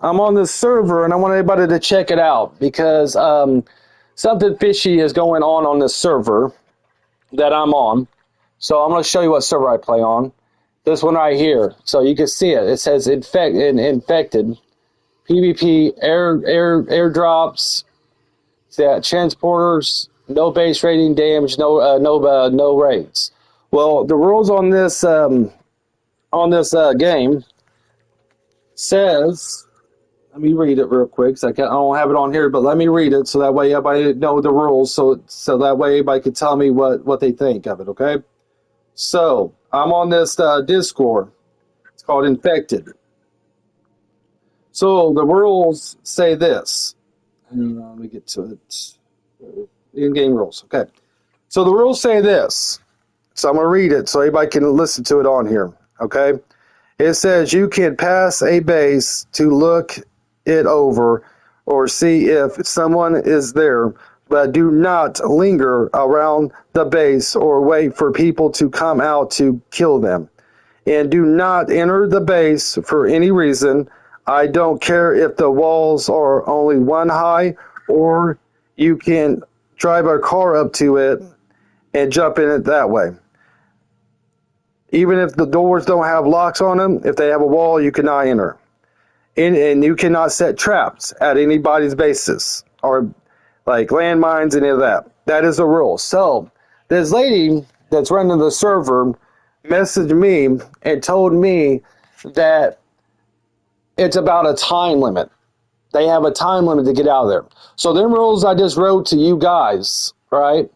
I'm on this server and I want everybody to check it out because something fishy is going on this server that I'm on. So I'm going to show you what server I play on. This one right here. So you can see it. It says infected. PvP airdrops. Yeah, transporters. No base rating damage. No raids. Well, the rules on this game says. Let me read it real quick. I don't have it on here, but let me read it so that way everybody know the rules. So that way everybody can tell me what they think of it. Okay. So I'm on this Discord. It's called Infected. So the rules say this. Let me get to it. In-game rules. Okay. So the rules say this. So I'm going to read it so everybody can listen to it on here. Okay. It says you can pass a base to look it over or see if someone is there, but do not linger around the base or wait for people to come out to kill them. And do not enter the base for any reason. I don't care if the walls are only one high or you can drive a car up to it and jump in it that way. Even if the doors don't have locks on them, if they have a wall, you cannot enter. And you cannot set traps at anybody's bases or like landmines, any of that. That is a rule. So this lady that's running the server messaged me and told me that it's about a time limit. They have a time limit to get out of there. So them rules I just wrote to you guys, right?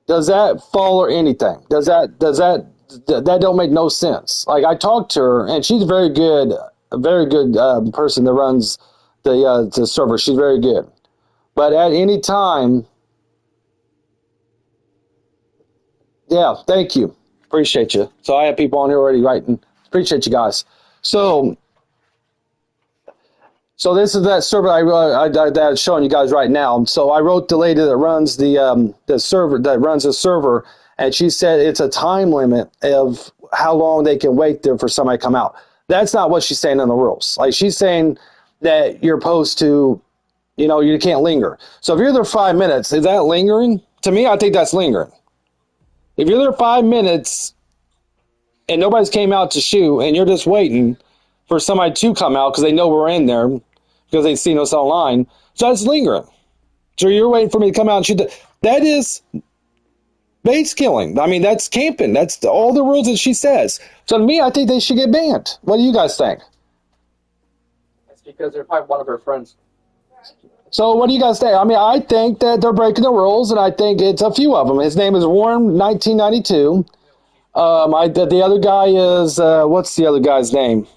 Does that fall or anything? That don't make no sense. Like I talked to her, and she's a very good person that runs the server. She's very good, but at any time, yeah. Thank you, appreciate you. So I have people on here already writing. Appreciate you guys. So this is that server that's showing you guys right now. So I wrote the lady that runs the server, and she said it's a time limit of how long they can wait there for somebody to come out. That's not what she's saying in the rules. Like she's saying that you're supposed to, you can't linger. So if you're there 5 minutes, is that lingering? To me, I think that's lingering. If you're there 5 minutes and nobody's came out to shoot, and you're just waiting for somebody to come out because they know we're in there because they've seen us online, so that's lingering. So you're waiting for me to come out and shoot. That is base killing. I mean, that's camping. That's all the rules that she says. So to me, I think they should get banned. What do you guys think? That's because they're probably one of her friends. So what do you guys think? I mean, I think that they're breaking the rules, and I think it's a few of them. His name is Warren 1992. The other guy is, what's the other guy's name?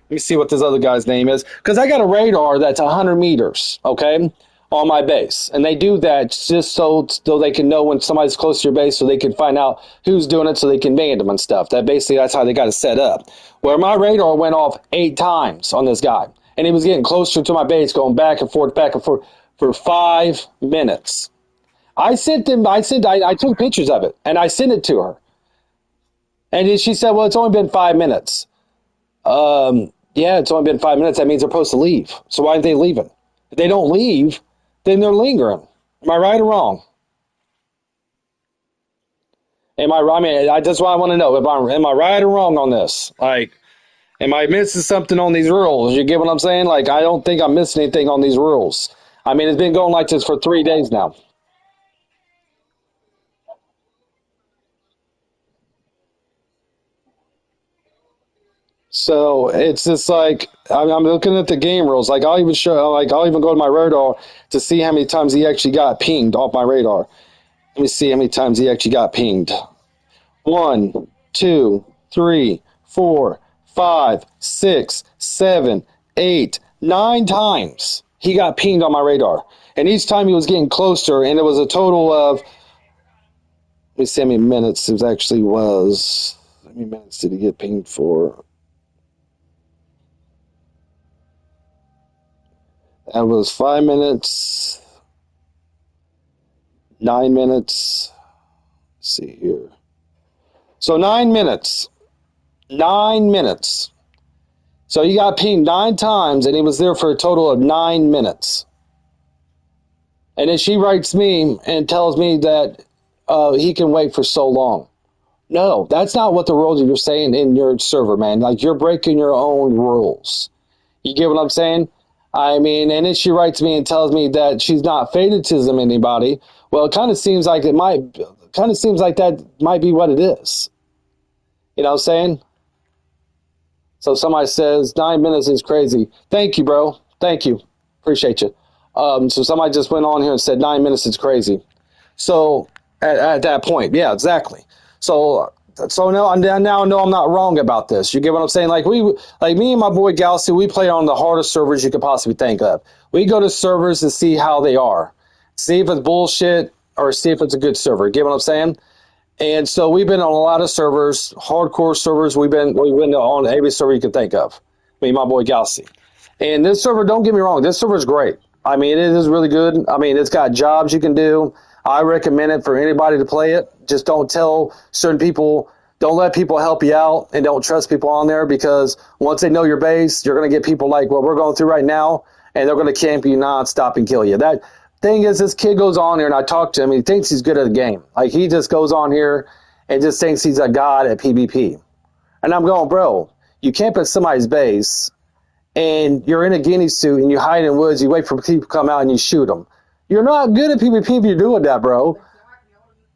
Let me see what this other guy's name is. Because I got a radar that's 100 meters, okay, on my base. And they do that just so they can know when somebody's close to your base, so they can find out who's doing it so they can ban them and stuff. That's how they got it set up. Where my radar went off 8 times on this guy. And he was getting closer to my base, going back and forth for 5 minutes. I took pictures of it, and I sent it to her. And she said, well, it's only been 5 minutes. Yeah, it's only been 5 minutes. That means they're supposed to leave. So why aren't they leaving? If they don't leave, then they're lingering. Am I right or wrong? I mean, that's what I want to know. Am I right or wrong on this? Like, am I missing something on these rules? You get what I'm saying? Like, I don't think I'm missing anything on these rules. I mean, it's been going like this for 3 days now. So it's just like I'm looking at the game rules. Like I'll even go to my radar to see how many times he actually got pinged off my radar. Let me see how many times he actually got pinged. 1, 2, 3, 4, 5, 6, 7, 8, 9 times he got pinged on my radar. And each time he was getting closer, and it was a total of, let me see how many minutes it actually was. How many minutes did he get pinged for? That was 5 minutes, 9 minutes. Let's see here. So 9 minutes. 9 minutes. So he got pinged 9 times, and he was there for a total of 9 minutes. And then she writes me and tells me that he can wait for so long. No, that's not what the rules you're saying in your server, man. Like, you're breaking your own rules. You get what I'm saying? I mean, and then she writes me and tells me that she's not favoritism anybody. Well, it kind of seems like that might be what it is. You know what I'm saying? So somebody says 9 minutes is crazy. Thank you, bro. Thank you. Appreciate you. So somebody just went on here and said 9 minutes is crazy. So at that point, yeah, exactly. So now I know I'm not wrong about this. You get what I'm saying? Like me and my boy Galaxy, we play on the hardest servers you could possibly think of. We go to servers to see how they are, see if it's bullshit or see if it's a good server. Get what I'm saying? And so we've been on a lot of servers, hardcore servers. We've been on every server you can think of. Me and my boy Galaxy. And this server, don't get me wrong, this server is great. I mean, it is really good. I mean, it's got jobs you can do. I recommend it for anybody to play it. Just don't tell certain people, don't let people help you out, and don't trust people on there, because once they know your base, you're going to get people like what we're going through right now, and they're going to camp you nonstop and kill you. That thing is, this kid goes on here, and I talk to him, he thinks he's good at the game. Like, he just goes on here and just thinks he's a god at PvP. And I'm going, bro, you camp at somebody's base, and you're in a guinea suit, and you hide in woods, you wait for people to come out, and you shoot them. You're not good at PvP if you're doing that, bro.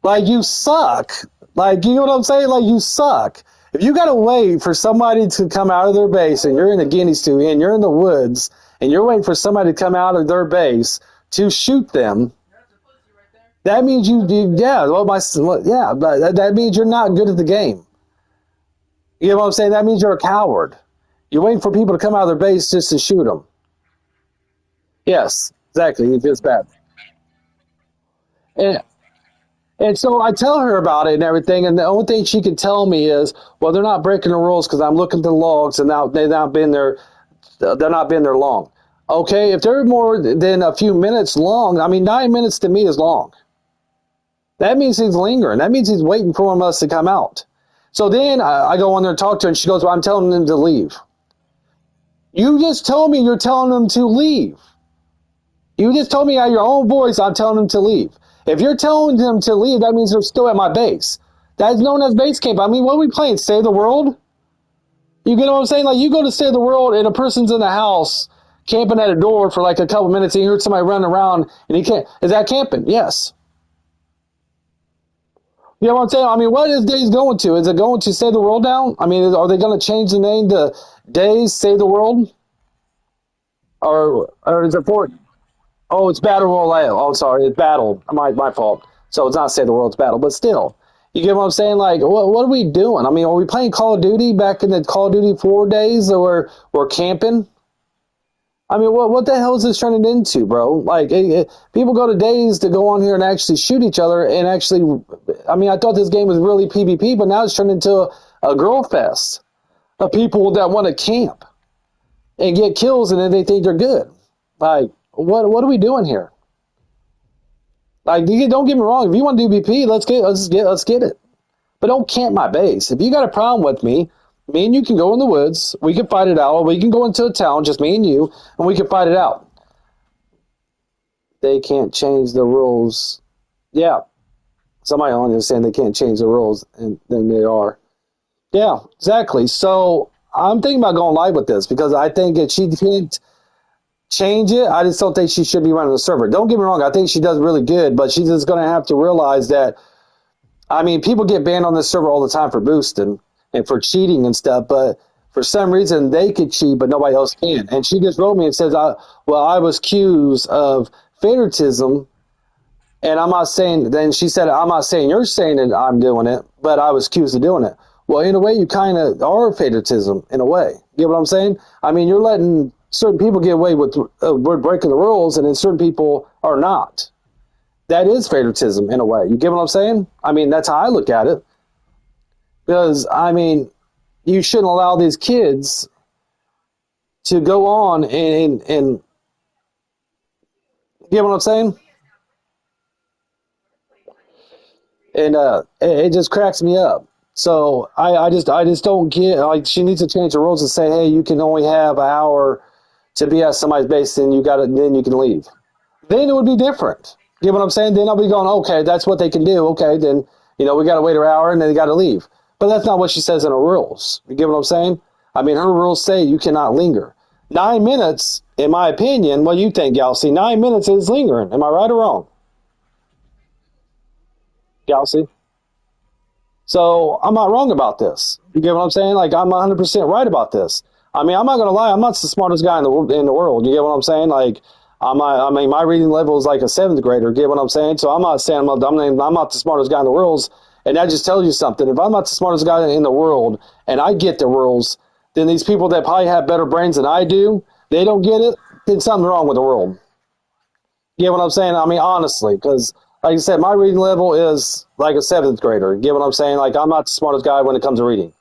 Like, you suck. Like, you know what I'm saying? Like, you suck. If you gotta wait for somebody to come out of their base, and you're in a guinea suit, and you're in the woods, and you're waiting for somebody to come out of their base to shoot them, that means that means you're not good at the game. You know what I'm saying? That means you're a coward. You're waiting for people to come out of their base just to shoot them. Yes, exactly. It feels bad. And And so I tell her about it and everything, and the only thing she can tell me is, well, they're not breaking the rules because I'm looking at the logs and now they're not been there long. Okay, if they're more than a few minutes long, I mean, 9 minutes to me is long. That means he's lingering. That means he's waiting for us to come out. So then I go on there and talk to her, and she goes, well, I'm telling them to leave. You just told me you're telling them to leave. You just told me out of your own voice I'm telling them to leave. If you're telling them to leave, that means they're still at my base. That's known as base camp. I mean, what are we playing? Save the world? You get what I'm saying? Like, you go to save the world and a person's in the house camping at a door for like a couple minutes, and you heard somebody running around and he can't. Is that camping? Yes. You know what I'm saying? I mean, what is Days going to? Is it going to save the world now? I mean, are they going to change the name to Days Save the World? Or is it for? Oh, it's Battle Royale. Oh, sorry, it's Battle. My fault. So it's not Save the World, it's Battle. But still, you get what I'm saying? Like, what are we doing? I mean, are we playing Call of Duty back in the Call of Duty 4 days, or we're camping? I mean, what the hell is this turning into, bro? Like, people go to Days to go on here and actually shoot each other, and actually, I mean, I thought this game was really PvP, but now it's turned into a girl fest of people that want to camp and get kills, and then they think they're good. Like, what are we doing here? Like, don't get me wrong. If you want to do BP, let's get it. But don't camp my base. If you got a problem with me and you can go in the woods. We can fight it out. Or we can go into a town, just me and you, and we can fight it out. They can't change the rules. Yeah, somebody on here saying they can't change the rules, and then they are. Yeah, exactly. So I'm thinking about going live with this because I think that she can't change it. I just don't think she should be running the server. Don't get me wrong. I think she does really good, but she's just going to have to realize that, I mean, people get banned on this server all the time for boosting and for cheating and stuff, but for some reason they could cheat, but nobody else can. And she just wrote me and says, well, I was accused of favoritism, and I'm not saying, then she said, I'm not saying you're saying that I'm doing it, but I was accused of doing it. Well, in a way, you kind of are favoritism, in a way. You get what I'm saying? I mean, you're letting certain people get away with breaking the rules, and then certain people are not. That is favoritism, in a way. You get what I'm saying? I mean, that's how I look at it. Because, I mean, you shouldn't allow these kids to go on and you get what I'm saying? And it just cracks me up. So I just don't get, like, she needs to change the rules and say, hey, you can only have an hour to be at somebody's base, and then you can leave. Then it would be different. You know what I'm saying? Then I'll be going, okay, that's what they can do. Okay, then we got to wait an hour and then they got to leave. But that's not what she says in her rules. You get what I'm saying? I mean, her rules say you cannot linger. 9 minutes, in my opinion. What do you think, Galaxy? 9 minutes is lingering. Am I right or wrong, Galaxy? So I'm not wrong about this. You get what I'm saying? Like, I'm 100% right about this. I mean, I'm not gonna lie. I'm not the smartest guy in the world. You get what I'm saying? Like, I mean, my reading level is like a seventh grader. You get what I'm saying? So I'm not saying I'm not the smartest guy in the world. And that just tells you something. If I'm not the smartest guy in the world and I get the rules, then these people that probably have better brains than I do, they don't get it. Then something's wrong with the world. You get what I'm saying? I mean, honestly, because like I said, my reading level is like a seventh grader. You get what I'm saying? Like, I'm not the smartest guy when it comes to reading.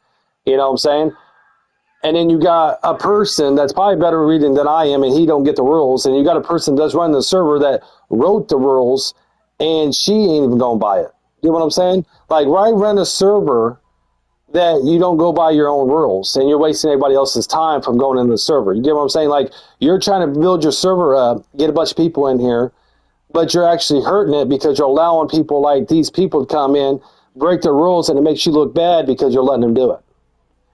You know what I'm saying? And then you got a person that's probably better reading than I am, and he don't get the rules. And you got a person that's running the server that wrote the rules, and she ain't even going by it. You know what I'm saying? Like, why run a server that you don't go by your own rules, and you're wasting everybody else's time from going into the server? You get what I'm saying? Like, you're trying to build your server up, get a bunch of people in here, but you're actually hurting it because you're allowing people like these people to come in, break the rules, and it makes you look bad because you're letting them do it.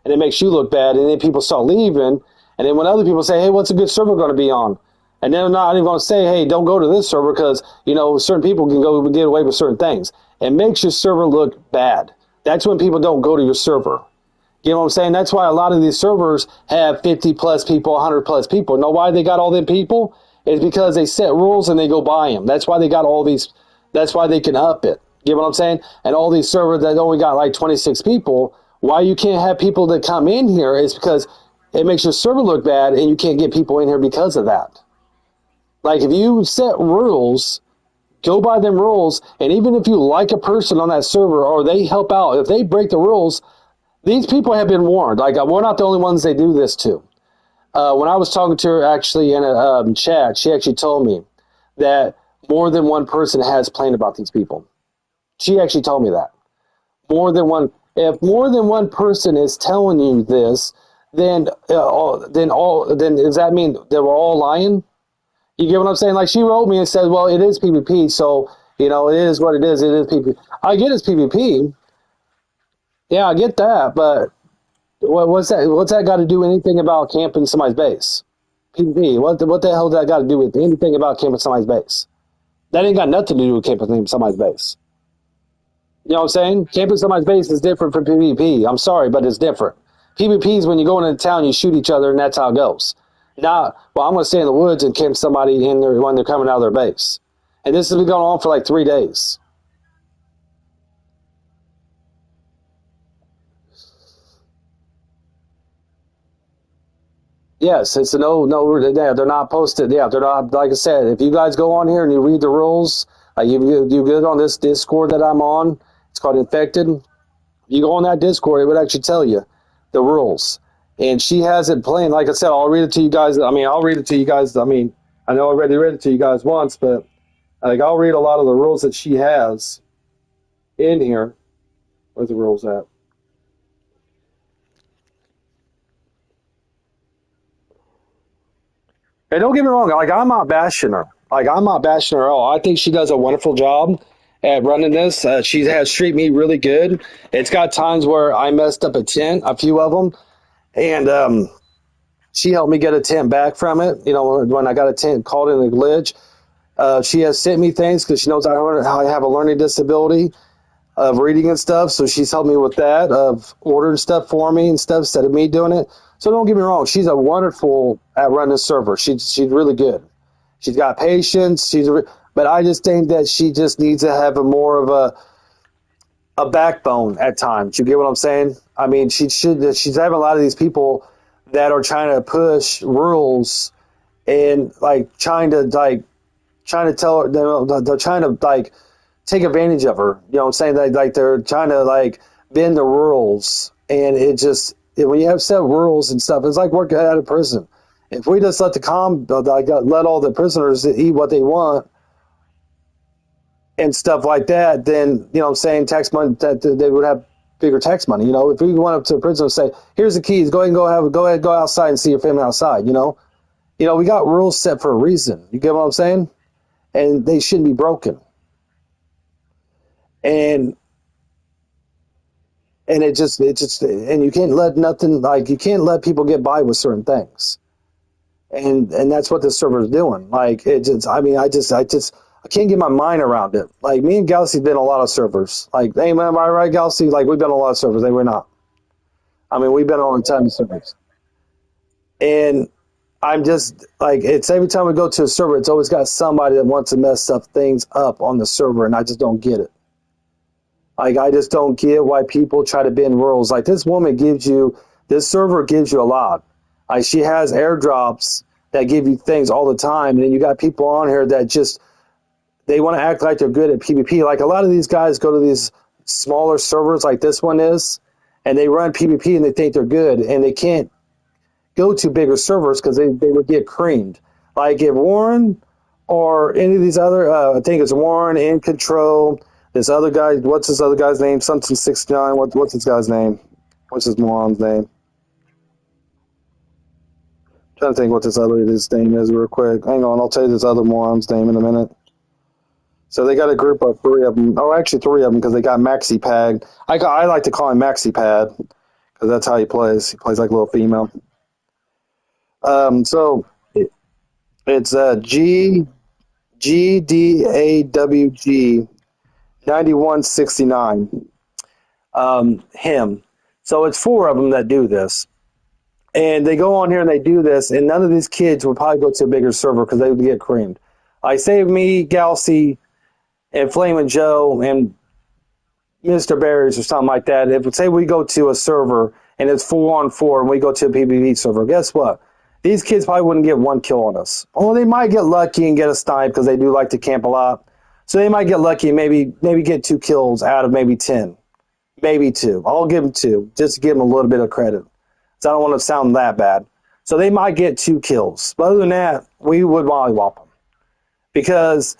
And it makes you look bad, and then people start leaving, and then when other people say, hey, what's a good server going to be on? And they're not even going to say, hey, don't go to this server because, certain people can go get away with certain things. It makes your server look bad. That's when people don't go to your server. You know what I'm saying? That's why a lot of these servers have 50 plus people, 100 plus people. Know why they got all them people? It's because they set rules and they go by them. That's why they got all these. That's why they can up it. You know what I'm saying? And all these servers that only got like 26 people, why you can't have people that come in here is because it makes your server look bad and you can't get people in here because of that. Like, if you set rules, go by them rules, and even if you like a person on that server or they help out, if they break the rules, these people have been warned. Like, we're not the only ones they do this to. When I was talking to her actually in a chat, she actually told me that more than one person has complained about these people. She actually told me that. More than one. If more than one person is telling you this, then does that mean they were all lying? You get what I'm saying? Like, she wrote me and said, well, it is PvP, so, it is what it is. It is PvP. I get it's PvP. Yeah, I get that, but what's that? What's that got to do anything about camping somebody's base? PvP. What the hell does that got to do with anything about camping somebody's base? That ain't got nothing to do with camping somebody's base. You know what I'm saying? Camping somebody's base is different from PvP. I'm sorry, but it's different. PvP is when you go into town, you shoot each other, and that's how it goes. Now, well, I'm going to stay in the woods and camp somebody in there when they're coming out of their base. And this has been going on for like 3 days. Yes, it's a no, yeah, they're not posted. Yeah, they're not, like I said, if you guys go on here and you read the rules, you get on this Discord that I'm on, it's called Infected. You go on that Discord, it would actually tell you the rules. And she has it plain. Like I said, I'll read it to you guys. I mean, I'll read it to you guys. I mean, I know I already read it to you guys once, but like, I'll read a lot of the rules that she has in here. Where's the rules at? And don't get me wrong, like, I'm not bashing her. Like, I'm not bashing her at all. I think she does a wonderful job at running this. She has treated me really good. It's got times where I messed up a tent, a few of them, and she helped me get a tent back from it. When I got a tent called in a glitch, she has sent me things because she knows I have a learning disability of reading and stuff. So she's helped me with that, of ordering stuff for me and stuff instead of me doing it. So don't get me wrong, she's a wonderful at running a server. She's really good. She's got patience. But I just think that she just needs to have a more of a backbone at times. You get what I'm saying? I mean, she's having a lot of these people that are trying to push rules and trying to tell her, they're trying to take advantage of her. You know what I'm saying? They're trying to bend the rules, and when you have set rules and stuff, it's like working out of prison. If we just let let all the prisoners eat what they want and stuff like that, then, you know what I'm saying, tax money, that they would have bigger tax money. You know, if we went up to a prison and say, "Here's the keys. Go ahead and go outside and see your family outside." We got rules set for a reason. You get what I'm saying? And they shouldn't be broken. And and you can't let you can't let people get by with certain things. And that's what this server is doing. Like it just, I mean, I can't get my mind around it. Like me and Galaxy's been on a lot of servers. Like, hey man, am I right, Galaxy? Like we've been on a lot of servers. They were not. I mean, we've been on a ton of servers. And I'm just like, it's every time we go to a server, it's always got somebody that wants to mess up things up on the server, and I just don't get it. Like, I just don't get why people try to bend rules. Like, this server gives you a lot. Like, she has airdrops that give you things all the time, and then you got people on here that just, they want to act like they're good at PvP. Like, a lot of these guys go to these smaller servers like this one is, and they run PvP and they think they're good, and they can't go to bigger servers because they would get creamed. Like if Warren or any of these other, I think it's Warren, In Control, this other guy, what's this other guy's name? Something 69. What's this guy's name? What's his moron's name? Trying to think what his name is real quick. Hang on, I'll tell you this other moron's name in a minute. So they got a group of three of them. Oh, actually three of them because they got Maxi Pad. I like to call him Maxi Pad because that's how he plays. He plays like a little female. So it's GDAWG 9169. Him. So it's four of them that do this. And they go on here and they do this, and none of these kids would probably go to a bigger server because they would get creamed. I save me, Galaxy, and Flamin' Joe, and Mr. Berries or something like that. If say we go to a server and it's 4-on-4 and we go to a PvP server, guess what? These kids probably wouldn't get one kill on us. Or they might get lucky and get a snipe because they do like to camp a lot. So they might get lucky and maybe get 2 kills out of maybe 10. Maybe 2. I'll give them 2 just to give them a little bit of credit. So I don't want to sound that bad. So they might get 2 kills. But other than that, we would mollywop them. Because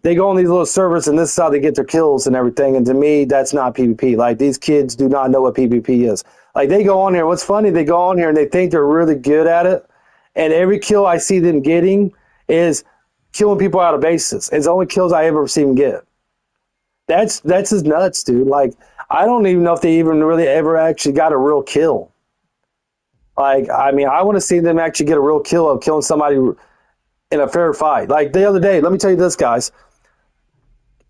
they go on these little servers and this is how they get their kills and everything. And to me, that's not PvP. Like, these kids do not know what PvP is. Like, they go on here. What's funny, they go on here and they think they're really good at it. And every kill I see them getting is killing people out of bases. It's the only kills I ever see them get. That's just nuts, dude. Like, I don't even know if they even really ever actually got a real kill. Like, I mean, I want to see them actually get a real kill of killing somebody in a fair fight. Like the other day, let me tell you this, guys.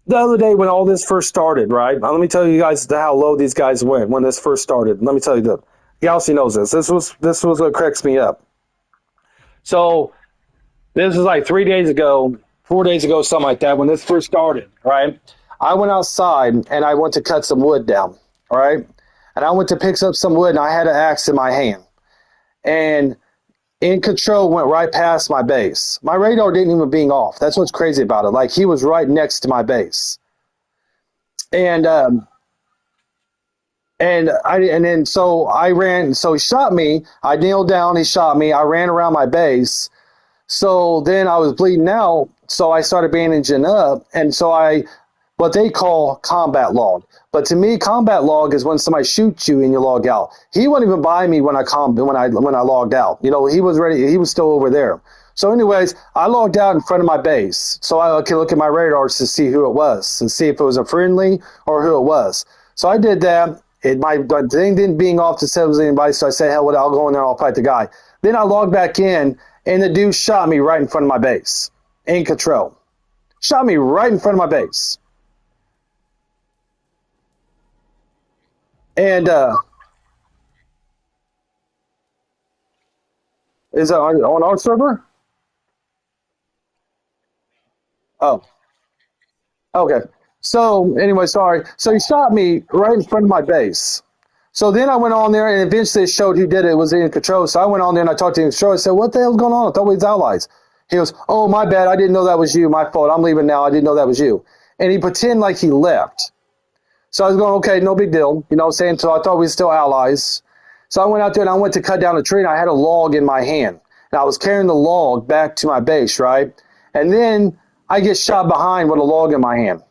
The other day when all this first started, right? Let me tell you guys how low these guys went when this first started. Let me tell you this. Galaxy knows this. This was what cracks me up. So this was like 3 days ago, 4 days ago, something like that, when this first started, right? I went outside and I went to cut some wood down, all right? And I went to pick up some wood and I had an axe in my hand. And In Control went right past my base. My radar didn't even being off. That's what's crazy about it. Like, he was right next to my base. And so I ran, so he shot me. I kneeled down, he shot me. I ran around my base. So then I was bleeding out, so I started bandaging up, and so what they call combat log. But to me, combat log is when somebody shoots you and you log out. He wasn't even by me when I logged out. You know, he was ready. He was still over there. So anyways, I logged out in front of my base, so I could look at my radars to see who it was, to see if it was a friendly or who it was. So I did that. My thing didn't being off to say it was anybody, so I said, hell, I'll go in there and I'll fight the guy. Then I logged back in, and the dude shot me right in front of my base. In Control. Shot me right in front of my base. And is it on our server? Oh, okay. So anyway, sorry. So he shot me right in front of my base. So then I went on there and eventually it showed who did it. It was In Control. So I went on there and I talked to In Control. I said, what the hell's going on? I thought we was allies. He goes, oh, my bad. I didn't know that was you. My fault. I'm leaving now. I didn't know that was you. And he pretended like he left. So I was going, okay, no big deal. You know what I'm saying? So I thought we were still allies. So I went out there and I went to cut down a tree and I had a log in my hand. And I was carrying the log back to my base, right? And then I get shot behind with a log in my hand.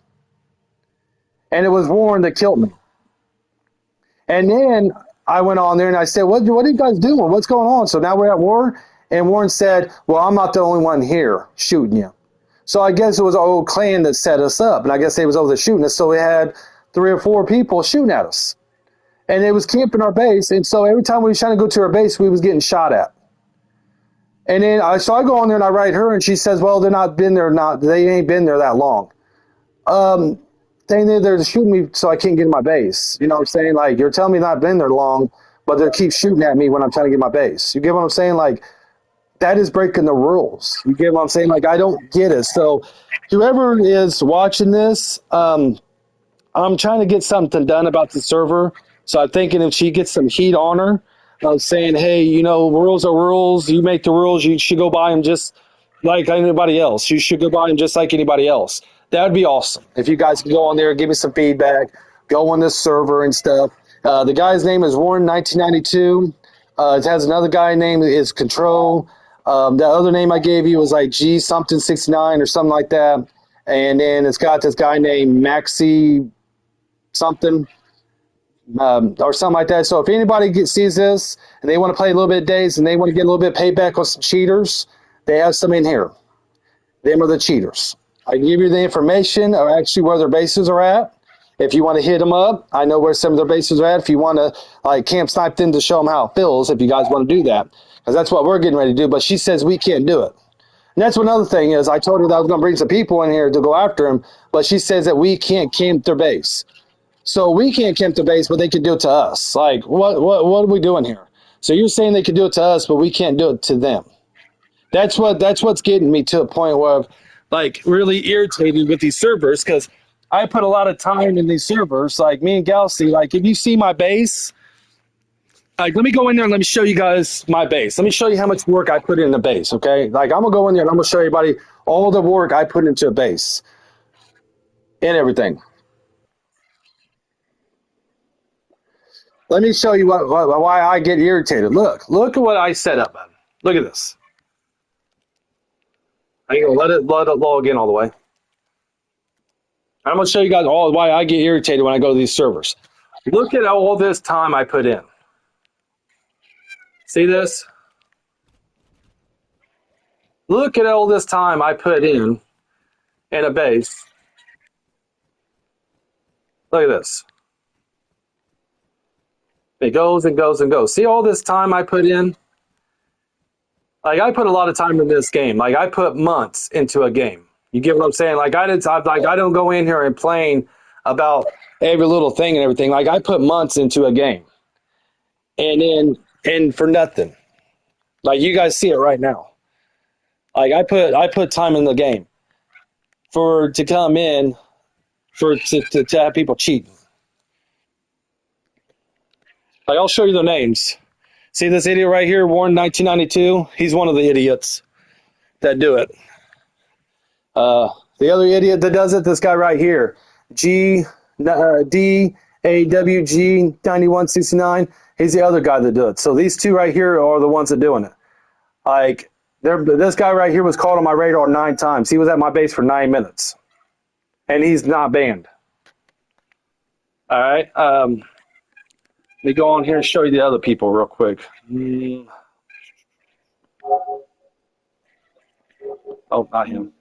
And it was Warren that killed me. And then I went on there and I said, what are you guys doing? What's going on? So now we're at war. And Warren said, well, I'm not the only one here shooting you. So I guess it was our old clan that set us up. And I guess they was over there shooting us. So we had 3 or 4 people shooting at us. And it was camping our base. And so every time we was trying to go to our base, we was getting shot at. And then I go on there and I write her and she says, well, they ain't been there that long. They're shooting me so I can't get in my base. You know what I'm saying? Like, you're telling me not been there long, but they keep shooting at me when I'm trying to get my base. You get what I'm saying? Like, that is breaking the rules. You get what I'm saying? Like, I don't get it. So whoever is watching this, I'm trying to get something done about the server. So I'm thinking if she gets some heat on her, saying, hey, rules are rules. You make the rules. You should go by them just like anybody else. You should go by them just like anybody else. That would be awesome. If you guys can go on there, give me some feedback, go on this server and stuff. The guy's name is Warren 1992. It has another guy named is Control. The other name I gave you was like G something 69 or something like that. And then it's got this guy named Maxi something. Or something like that. So if anybody sees this and they want to play a little bit of days and they want to get a little bit of payback on some cheaters, they have some in here. Them are the cheaters. I can give you the information or actually where their bases are at. If you want to hit them up, I know where some of their bases are at. If you want to like camp snipe them to show them how it feels, if you guys want to do that, because that's what we're getting ready to do. But she says we can't do it. And that's another thing is I told her that I was going to bring some people in here to go after him, but she says that we can't camp their base. So we can't camp the base, but they can do it to us. Like, what are we doing here? So you're saying they can do it to us, but we can't do it to them. That's what's getting me to a point where I'm like really irritated with these servers because I put a lot of time in these servers. Like me and Galaxy, like if you see my base, like let me go in there and let me show you guys my base. Let me show you how much work I put in the base, okay? Like I'm gonna go in there and I'm gonna show everybody all the work I put into a base and everything. Let me show you why I get irritated. Look at what I set up, man. Look at this. I ain't gonna let it log in all the way. I'm gonna show you guys all why I get irritated when I go to these servers. Look at all this time I put in. See this? Look at all this time I put in a base. Look at this. It goes and goes and goes. See all this time I put in? Like I put a lot of time in this game. Like I put months into a game. You get what I'm saying? Like I don't go in here and complain about every little thing and everything. Like I put months into a game. And for nothing. Like you guys see it right now. Like I put time in the game to come in to have people cheating. Like I'll show you their names. See this idiot right here, Warren 1992? He's one of the idiots that do it. The other idiot that does it, this guy right here, DAWG 9169. He's the other guy that does it. So these two right here are the ones that doing it. Like this guy right here was called on my radar 9 times. He was at my base for 9 minutes, and he's not banned. All right. Let me go on here and show you the other people real quick. Oh, not him.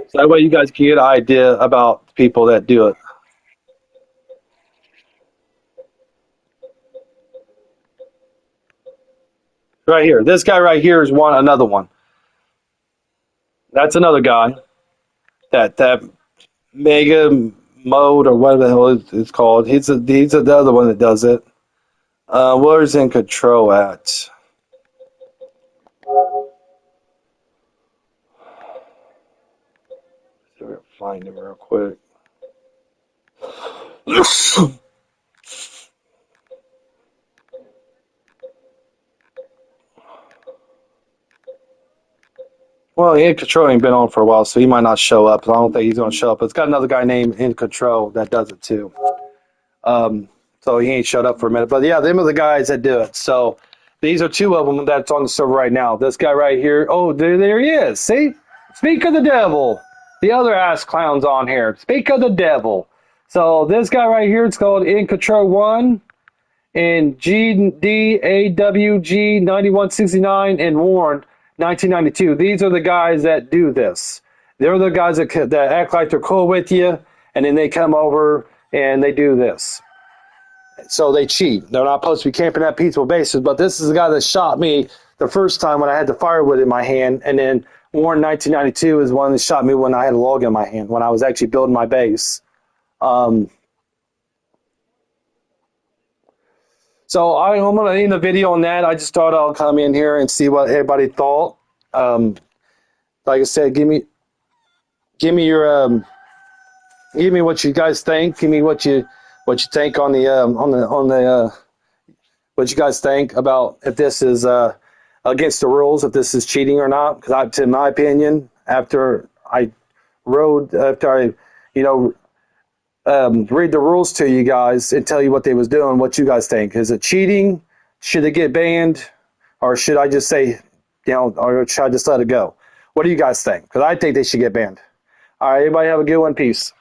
So that way you guys can get an idea about people that do it. Right here. This guy right here is another one. That's another guy. That mega mode or whatever the hell it's called. He's the other one that does it. Where's in control at? Find him real quick. Well, In Control ain't been on for a while, so he might not show up. I don't think he's going to show up. It's got another guy named In Control that does it too. So he ain't showed up for a minute. But yeah, them are the guys that do it. So these are 2 of them that's on the server right now. This guy right here. Oh, there he is. See? Speak of the devil. The other ass clown's on here. Speak of the devil. So this guy right here, it's called In Control 1 and GDAWG 9169 and Warren 1992. These are the guys that do this. They're the guys that act like they're cool with you, and then they come over and they do this. So they cheat. They're not supposed to be camping at peaceful bases, but this is the guy that shot me the first time when I had the firewood in my hand, and then Warren 1992 is one that shot me when I had a log in my hand, when I was actually building my base. So I'm going to end the video on that. I just thought I'll come in here and see what everybody thought. Like I said, give me your give me what you guys think. Give me what you think on the what you guys think about if this is against the rules, if this is cheating or not. Because in my opinion, after I read the rules to you guys and tell you what they was doing, what you guys think. Is it cheating? Should it get banned? Or should I just say, or should I just let it go? What do you guys think? Because I think they should get banned. All right, everybody have a good one. Peace.